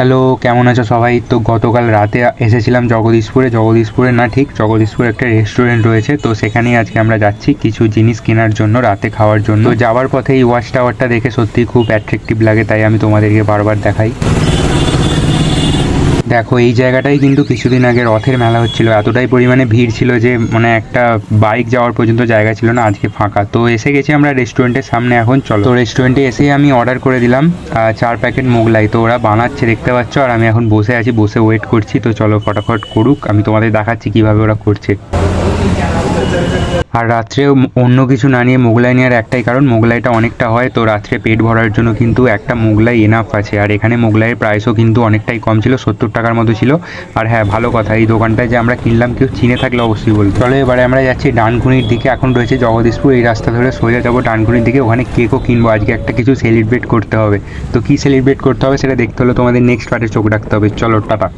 Hello, কেমন আছো সবাই? তো গতকাল রাতে এসেছিলাম জগদীশপুরে না, ঠিক জগদীশপুরে একটা রেস্টুরেন্ট রয়েছে, তো সেখানেই আজকে আমরা যাচ্ছি কিছু জিনিস কেনার জন্য, রাতে খাওয়ার জন্য। তো যাওয়ার পথে এই ওয়াচ টাওয়ারটা দেখে সত্যিই খুব অ্যাট্রাকটিভ লাগে, তাই আমি তোমাদেরকে বারবার দেখাই। দেখো, এই জায়গাটাই কিন্তু কিছুদিন আগে রথের মেলা হচ্ছিল, এতটাই পরিমাণে ভিড় ছিল যে মানে একটা বাইক যাওয়ার পর্যন্ত জায়গা ছিল না। আজকে ফাঁকা। তো এসে গেছি আমরা রেস্টুরেন্টের সামনে। এখন চলো, তো রেস্টুরেন্টে এসেই আমি অর্ডার করে দিলাম 4 প্যাকেট মোগলাই। তো ওরা বানাচ্ছে দেখতে পাচ্ছ, আর আমি এখন বসে আছি, বসে ওয়েট করছি। তো চলো ফটাফট করুক, আমি তোমাদের দেখাচ্ছি কিভাবে ওরা করছে। আর রাত্রে অন্য কিছু না নিয়ে মোগলাই নেওয়ার একটাই কারণ, মোগলাইটা অনেকটা হয়, তো রাত্রে পেট ভরার জন্য কিন্তু একটা মোগলাই এনাফ আছে। আর এখানে মোগলাইয়ের প্রাইসও কিন্তু অনেকটাই কম ছিল, 70 টাকার মতো ছিল। আর হ্যাঁ, ভালো কথা, এই দোকানটায় যে আমরা কিনলাম কেউ চিনে থাকলে অবশ্যই বলবো। চলো এবারে আমরা যাচ্ছি ডানকুনির দিকে। এখন রয়েছে জগদীশপুর, এই রাস্তা ধরে সোজা যাবো ডানকুনির দিকে। ওখানে কেকও কিনবো, আজকে একটা কিছু সেলিব্রেট করতে হবে। তো কী সেলিব্রেট করতে হবে সেটা দেখতে হলে তোমাদের নেক্সট পার্টে চোখ রাখতে হবে। চলো টাটা।